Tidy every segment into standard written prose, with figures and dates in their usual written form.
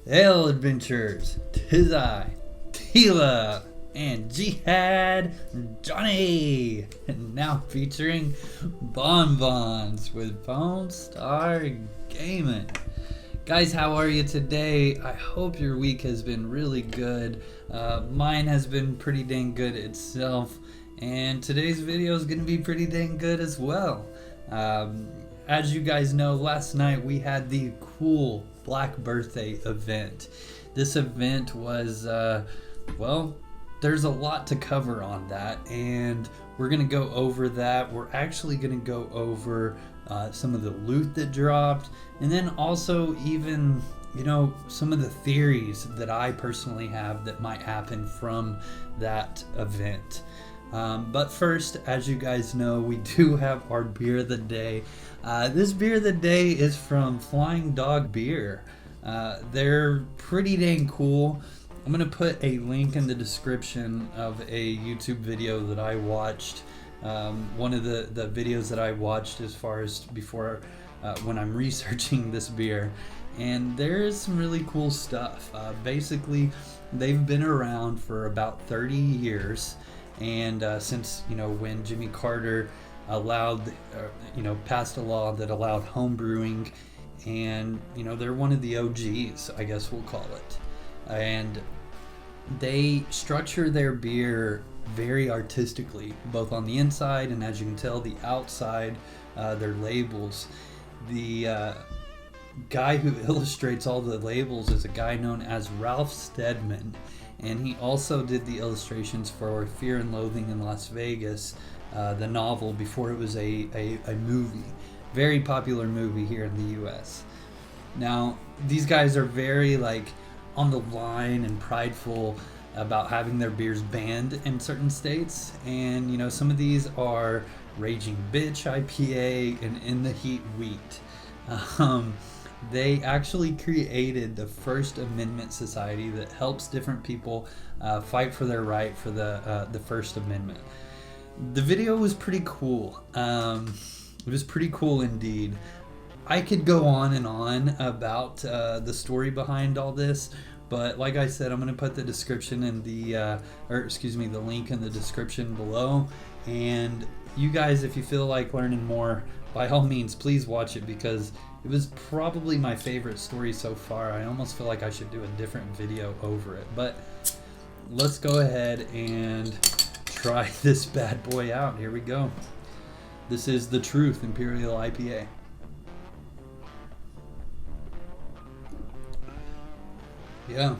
Hail adventurers, 'tis I, Tila, and Jihad Johnny, and now featuring Bonbons with Pwnstarr Gaming. Guys, how are you today? I hope your week has been really good. Mine has been pretty dang good itself, and today's video is going to be pretty dang good as well. As you guys know, last night we had the cool Black Birthday event. This event was, well, there's a lot to cover on that, and we're going to go over that. We're actually going to go over some of the loot that dropped, and then also even, you know, some of the theories that I personally have that might happen from that event. But first, as you guys know, we do have our beer of the day. This beer of the day is from Flying Dog Beer. They're pretty dang cool. I'm going to put a link in the description of a YouTube video that I watched. One of the videos that I watched as far as before when I'm researching this beer. And there's some really cool stuff. Basically, they've been around for about 30 years. And since, you know, when Jimmy Carter passed a law that allowed home brewing, and, you know, they're one of the OGs, I guess we'll call it. And they structure their beer very artistically, both on the inside and, as you can tell, the outside, their labels. The guy who illustrates all the labels is a guy known as Ralph Steadman, and he also did the illustrations for Fear and Loathing in Las Vegas, the novel, before it was a movie. Very popular movie here in the US. Now, these guys are very on the line and prideful about having their beers banned in certain states, and, you know, some of these are Raging Bitch IPA and In the Heat Wheat. They actually created the First Amendment Society that helps different people fight for their right for the First Amendment. The video was pretty cool. It was pretty cool indeed. I could go on and on about the story behind all this, but like I said, I'm going to put the description in the link in the description below. And you guys, if you feel like learning more, by all means, please watch it, because it was probably my favorite story so far. I almost feel like I should do a different video over it. But let's go ahead and try this bad boy out. Here we go. This is the Truth Imperial IPA. Yeah.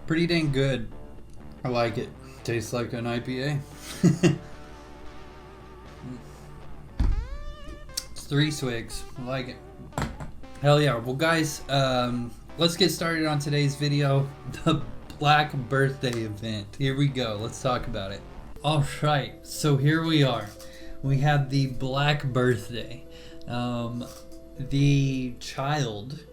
Pretty dang good. I like it. Tastes like an IPA. It's 3 swigs. I like it. Hell yeah. Well, guys, let's get started on today's video. The Black Birthday event. Here we go. Let's talk about it. Alright, so here we are. We have the Black Birthday. The child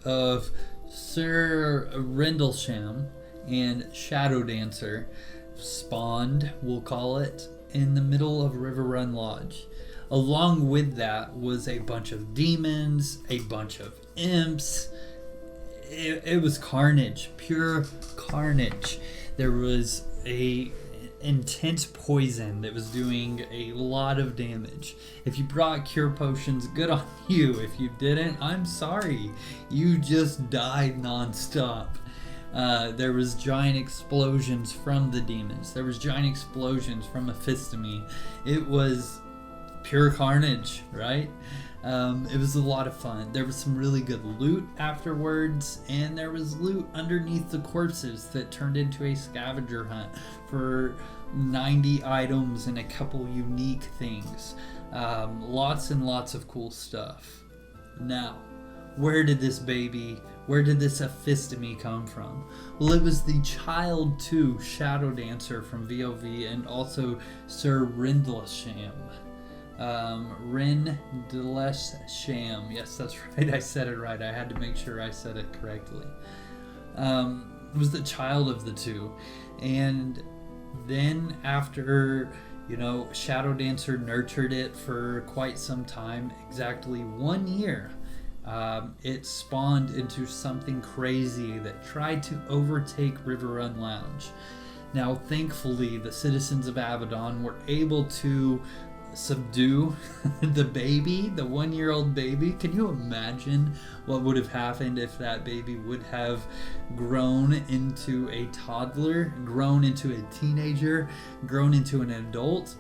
of Sir Rendlesham and Shadow Dancer spawned, we'll call it, in the middle of River Run Lodge. Along with that was a bunch of demons, a bunch of imps. It was carnage, pure carnage. There was a intense poison that was doing a lot of damage. If you brought cure potions, good on you. If you didn't, I'm sorry. You just died non-stop. There was giant explosions from the demons. There was giant explosions from Mephistome. It was pure carnage, right? It was a lot of fun. There was some really good loot afterwards, and there was loot underneath the corpses that turned into a scavenger hunt for 90 items and a couple unique things. Lots and lots of cool stuff. Now, where did this Mephistome come from? Well, it was the child to Shadow Dancer from VOV, and also Sir Rendlesham. Rendlesham. Yes, that's right. I said it right. I had to make sure I said it correctly. It was the child of the two. And then after, you know, Shadow Dancer nurtured it for quite some time, exactly 1 year, it spawned into something crazy that tried to overtake Riverrun Lounge. Now, thankfully, the citizens of Abaddon were able to subdue the baby, the 1-year-old baby. Can you imagine what would have happened if that baby would have grown into a toddler, grown into a teenager, grown into an adult?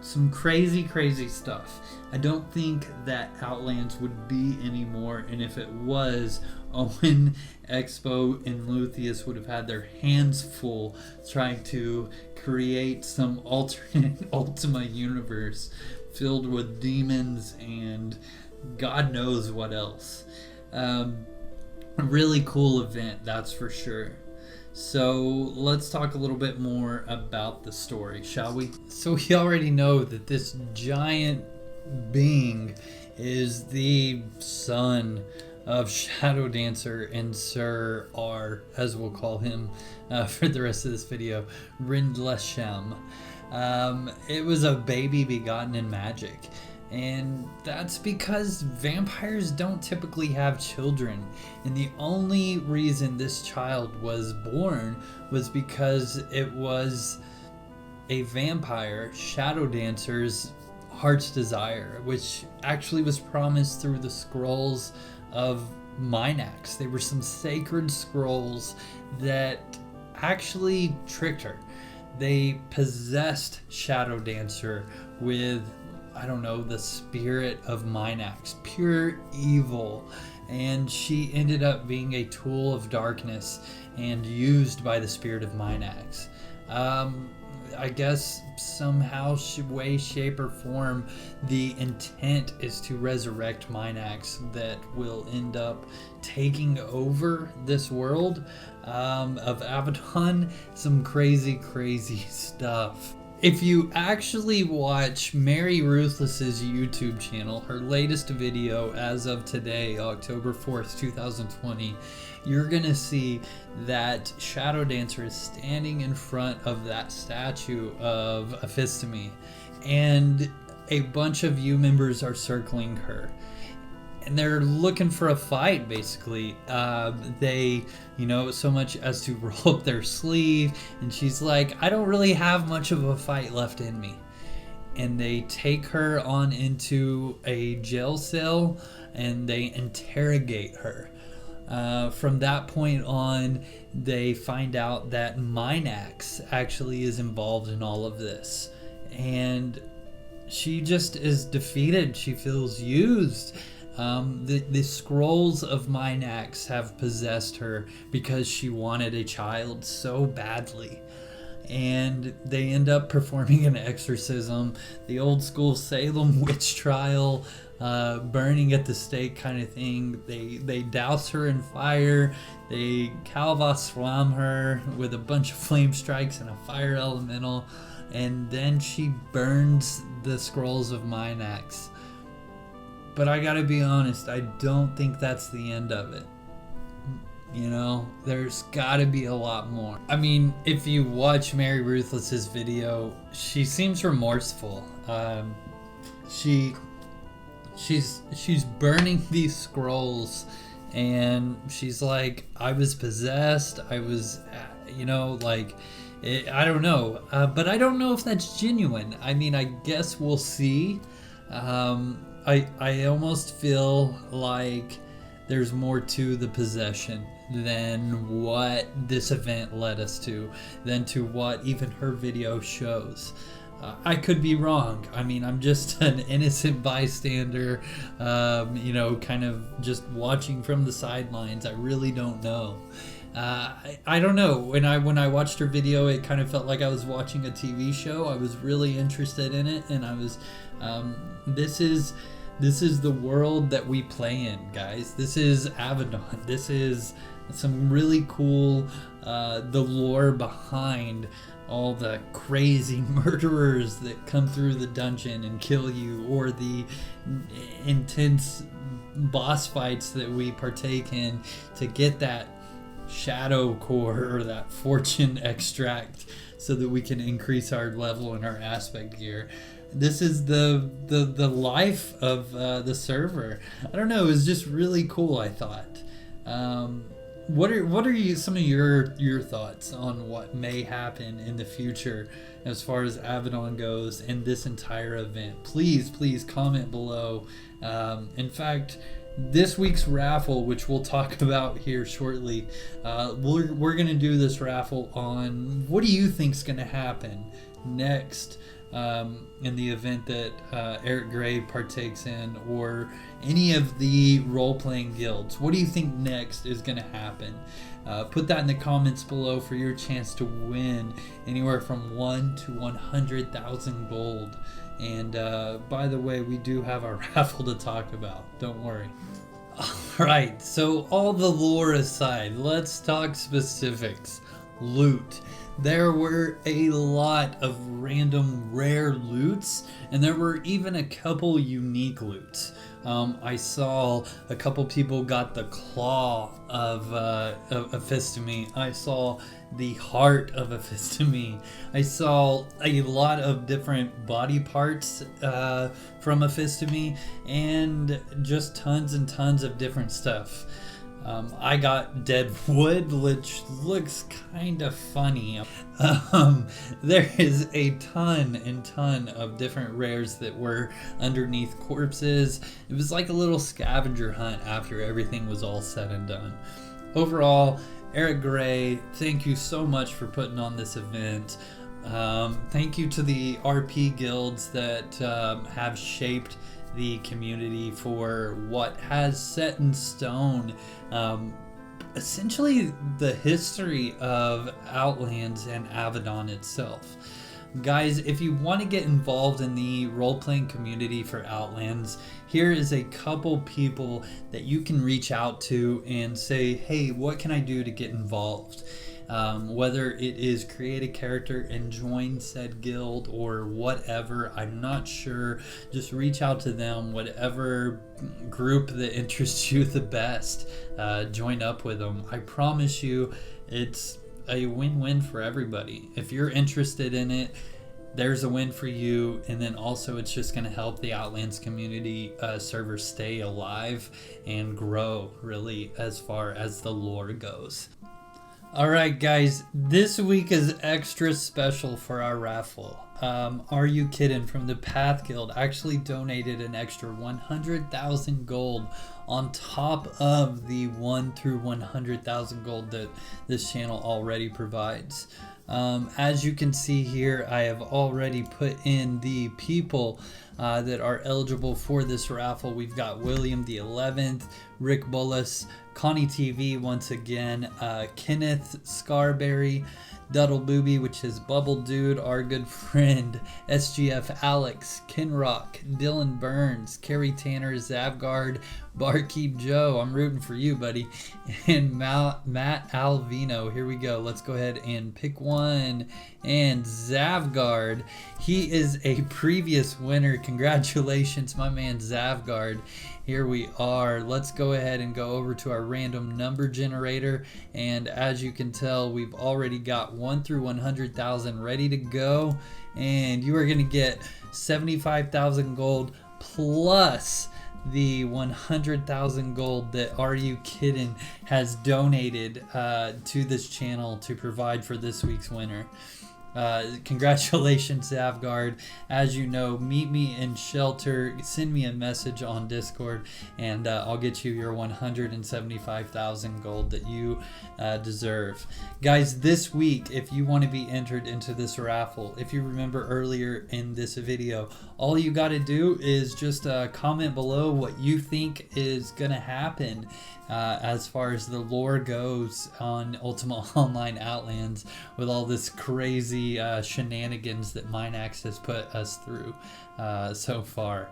Some crazy, crazy stuff. I don't think that Outlands would be anymore, and if it was, Owen, Expo, and Luthien would have had their hands full trying to create some alternate Ultima universe filled with demons and God knows what else. A really cool event, that's for sure. So let's talk a little bit more about the story, shall we? So we already know that this giant being is the son of Shadow Dancer and Sir R, as we'll call him for the rest of this video, Rindlesham. It was a baby begotten in magic. And that's because vampires don't typically have children. And the only reason this child was born was because it was a vampire, Shadow Dancer's heart's desire, which actually was promised through the scrolls of MINAX. They were some sacred scrolls that actually tricked her. They possessed Shadow Dancer with, I don't know, the spirit of MINAX, pure evil, and she ended up being a tool of darkness and used by the spirit of MINAX. I guess somehow, way, shape, or form, the intent is to resurrect MINAX that will end up taking over this world of Abaddon. Some crazy, crazy stuff. If you actually watch Mary Ruthless's YouTube channel, her latest video as of today, October 4th, 2020, you're going to see that Shadow Dancer is standing in front of that statue of Ephistemi, and a bunch of you members are circling her. And they're looking for a fight, basically. They, so much as to roll up their sleeve, and she's like, I don't really have much of a fight left in me. And they take her on into a jail cell, and they interrogate her. From that point on, they find out that MINAX actually is involved in all of this. And she just is defeated. She feels used. The scrolls of MINAX have possessed her because she wanted a child so badly. And they end up performing an exorcism, the old school Salem witch trial, burning at the stake kind of thing. They douse her in fire, they Calvaslam her with a bunch of flame strikes and a fire elemental, and then she burns the scrolls of MINAX. But I gotta be honest, I don't think that's the end of it. There's gotta be a lot more. I mean, if you watch Mary Ruthless's video, she seems remorseful. She's burning these scrolls, and she's like, I was possessed. I was, I don't know. But I don't know if that's genuine. I mean, I guess we'll see. I almost feel like there's more to the possession than what this event led us to, than to what even her video shows. I could be wrong. I mean, I'm just an innocent bystander, kind of just watching from the sidelines. I really don't know. I don't know. When I watched her video, it kind of felt like I was watching a TV show. I was really interested in it, and I was. This is the world that we play in, guys. This is Abaddon. This is some really cool, the lore behind all the crazy murderers that come through the dungeon and kill you, or the intense boss fights that we partake in to get that shadow core or that fortune extract so that we can increase our level in our aspect gear. This is the life of the server. I don't know. It was just really cool, I thought. What are some of your thoughts on what may happen in the future as far as Abaddon goes and this entire event? Please comment below. In fact, this week's raffle, which we'll talk about here shortly, we're gonna do this raffle on what do you think's gonna happen next in the event that Eric Gray partakes in, or any of the role-playing guilds. What do you think next is going to happen? Put that in the comments below for your chance to win anywhere from 1 to 100,000 gold. And by the way, we do have a raffle to talk about. Don't worry. Alright, so all the lore aside, let's talk specifics. Loot. There were a lot of random rare loots, and there were even a couple unique loots. I saw a couple people got the claw of Ephistemi. I saw the heart of Ephistemi. I saw a lot of different body parts from Ephistemi, and just tons and tons of different stuff. I got dead wood, which looks kind of funny. There is a ton of different rares that were underneath corpses. It was like a little scavenger hunt after everything was all said and done. Overall, Eric Gray, thank you so much for putting on this event. Thank you to the RP guilds that have shaped the community for what has set in stone essentially the history of Outlands and Abaddon itself. Guys, if you want to get involved in the role-playing community for Outlands, here is a couple people that you can reach out to and say, hey, what can I do to get involved? Whether it is create a character and join said guild or whatever, I'm not sure. Just reach out to them, whatever group that interests you the best. Join up with them. I promise you, it's a win-win for everybody. If you're interested in it, there's a win for you, and then also it's just going to help the Outlands community server stay alive and grow, really, as far as the lore goes. Alright guys, this week is extra special for our raffle. Are You Kiddin' from the Path Guild actually donated an extra 100,000 gold on top of the 1 through 100,000 gold that this channel already provides. As you can see here, I have already put in the people that are eligible for this raffle. We've got William the 11th, Rick Bullis, Connie TV once again, Kenneth Scarberry, Duddle Booby, which is Bubble Dude, our good friend, SGF Alex, Kinrock, Dylan Burns, Kerry Tanner, Zavgard, Barkeep Joe, I'm rooting for you, buddy, and Matt Alvino. Here we go. Let's go ahead and pick one. And Zavgard, he is a previous winner. Congratulations, my man Zavgard. Here we are. Let's go ahead and go over to our random number generator, and as you can tell, we've already got 1 through 100,000 ready to go, and you are going to get 75,000 gold plus the 100,000 gold that Are You Kiddin' has donated to this channel to provide for this week's winner. Congratulations, Zavgard. As you know, meet me in shelter, send me a message on Discord, and I'll get you your 175,000 gold that you deserve. Guys, this week, if you want to be entered into this raffle, if you remember earlier in this video, all you got to do is just comment below what you think is going to happen as far as the lore goes on Ultima Online Outlands with all this crazy shenanigans that MINAX has put us through so far.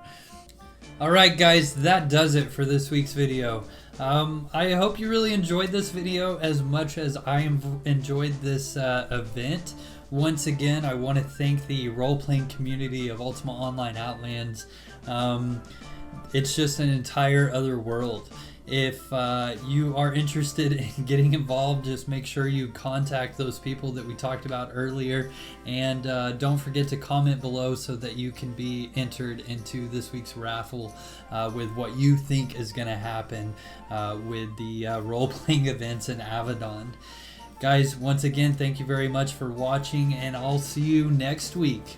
Alright guys, that does it for this week's video. I hope you really enjoyed this video as much as I enjoyed this event. Once again, I want to thank the role-playing community of Ultima Online Outlands. It's just an entire other world. If you are interested in getting involved, just make sure you contact those people that we talked about earlier, and don't forget to comment below so that you can be entered into this week's raffle with what you think is going to happen with the role-playing events in Avedon. Guys, once again, thank you very much for watching, and I'll see you next week.